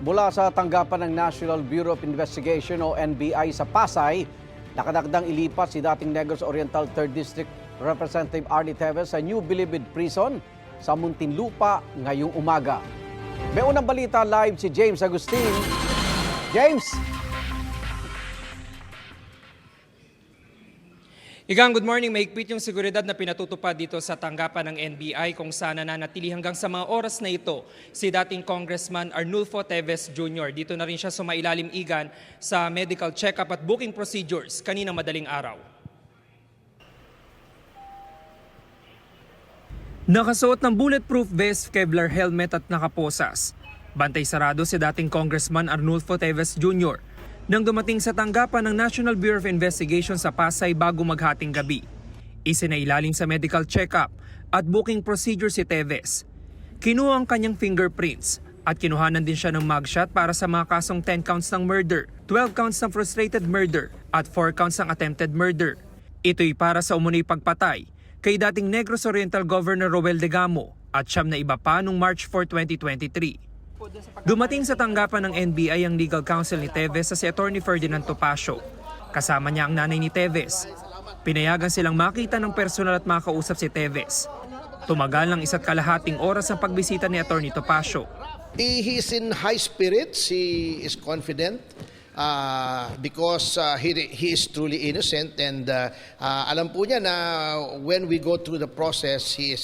Mula sa tanggapan ng National Bureau of Investigation o NBI sa Pasay, nakadakdang ilipat si dating Negros Oriental 3rd District Representative Arnie Teves sa New Bilibid Prison sa Muntinlupa ngayong umaga. May unang balita live si James Agustin. James! Igang, good morning. Mahigpit yung seguridad na pinatutupad dito sa tanggapan ng NBI kung saan nananatili hanggang sa mga oras na ito si dating Congressman Arnulfo Teves Jr. Dito na rin siya sumailalim igan sa medical check-up at booking procedures kaninang madaling araw. Nakasuot ng bulletproof vest, Kevlar helmet at nakaposas. Bantay sarado si dating Congressman Arnulfo Teves Jr. nang dumating sa tanggapan ng National Bureau of Investigation sa Pasay bago maghating gabi. Isinailalim sa medical check-up at booking procedure si Teves. Kinuha ang kanyang fingerprints at kinuhanan din siya ng mugshot para sa mga kasong 10 counts ng murder, 12 counts ng frustrated murder at 4 counts ng attempted murder. Ito'y para sa umunoy pagpatay kay dating Negros Oriental Governor Roel de Gamo at siyam na iba pa noong March 4, 2023. Dumating sa tanggapan ng NBI ang legal counsel ni Teves sa si Attorney Ferdinand Topacio. Kasama niya ang nanay ni Teves. Pinayagan silang makita ng personal at makausap si Teves. Tumagal ng 1.5 oras ang pagbisita ni Attorney Topacio. He is in high spirits. He is confident because he is truly innocent, and alam po niya na when we go through the process, he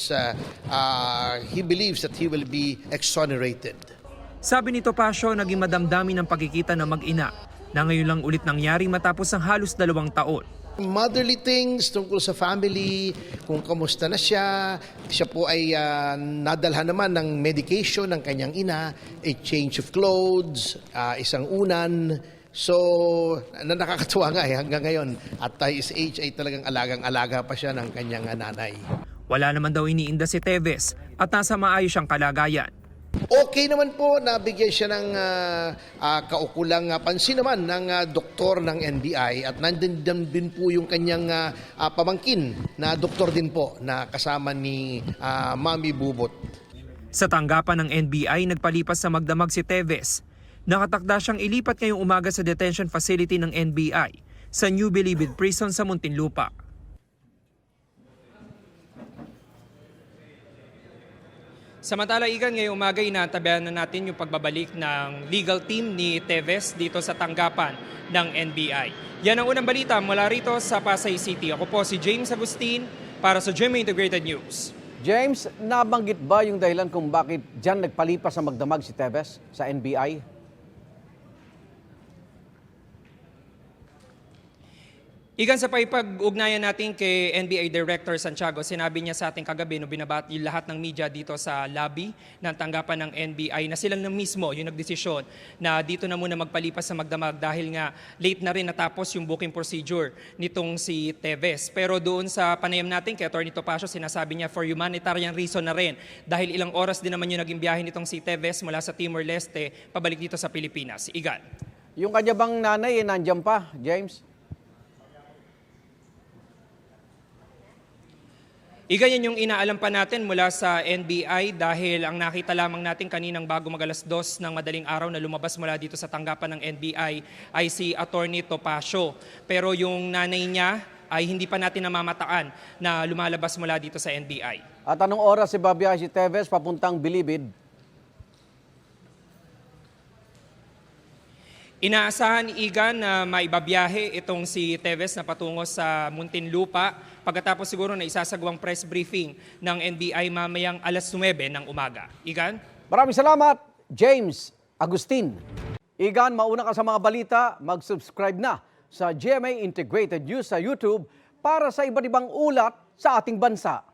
believes that he will be exonerated. Sabi ni Topacio, naging madamdami ng pagkikita ng mag-ina na ngayon lang ulit nangyari matapos ang halos 2 taon. Motherly things tungkol sa family, kung kamusta na siya. Siya po ay nadalhan naman ng medication ng kanyang ina, a change of clothes, isang unan. So, nakakatuwa nga hanggang ngayon. At his age ay talagang alagang-alaga pa siya ng kanyang nanay. Wala naman daw iniinda si Teves at nasa maayos siyang kalagayan. Okay naman po, nabigyan siya ng kaukulang pansin naman ng doktor ng NBI, at nandun din po yung kanyang pamangkin na doktor din po na kasama ni Mami Bubot. Sa tanggapan ng NBI, nagpalipas sa magdamag si Teves. Nakatakda siyang ilipat ngayong umaga sa detention facility ng NBI sa New Bilibid Prison sa Muntinlupa. Samantala, Igan, ngayong umaga inaantabayan na natin yung pagbabalik ng legal team ni Teves dito sa tanggapan ng NBI. Yan ang unang balita mula rito sa Pasay City. Ako po si James Agustin para sa GMA Integrated News. James, nabanggit ba yung dahilan kung bakit dyan nagpalipas sa magdamag si Teves sa NBI? Igan, sa paipag-ugnayan natin kay NBI Director Santiago, sinabi niya sa ating kagabi no binabati lahat ng media dito sa lobby ng tanggapan ng NBI na sila na mismo yung nagdesisyon na dito na muna magpalipas sa magdamag dahil nga late na rin natapos yung booking procedure nitong si Teves. Pero doon sa panayam natin kay Attorney Topacio, sinasabi niya for humanitarian reason na rin dahil ilang oras din naman yung naging biyahe nitong si Teves mula sa Timor-Leste pabalik dito sa Pilipinas. Igan. Yung kanya bang nanay nandiyan pa, James? Yan yung inaalam pa natin mula sa NBI dahil ang nakita lamang natin kaninang bago mag-2 ng madaling araw na lumabas mula dito sa tanggapan ng NBI ay si Attorney Topacio. Pero yung nanay niya ay hindi pa natin namamataan na lumalabas mula dito sa NBI. At anong oras si babiyahe si Teves papuntang Bilibid? Inaasahan ni Igan na maibabiyahe itong si Teves na patungo sa Muntinlupa pagkatapos siguro na isasagawang press briefing ng NBI mamayang 9:00 ng umaga. Igan? Maraming salamat, James Agustin. Igan, mauna ka sa mga balita, mag-subscribe na sa GMA Integrated News sa YouTube para sa iba't ibang ulat sa ating bansa.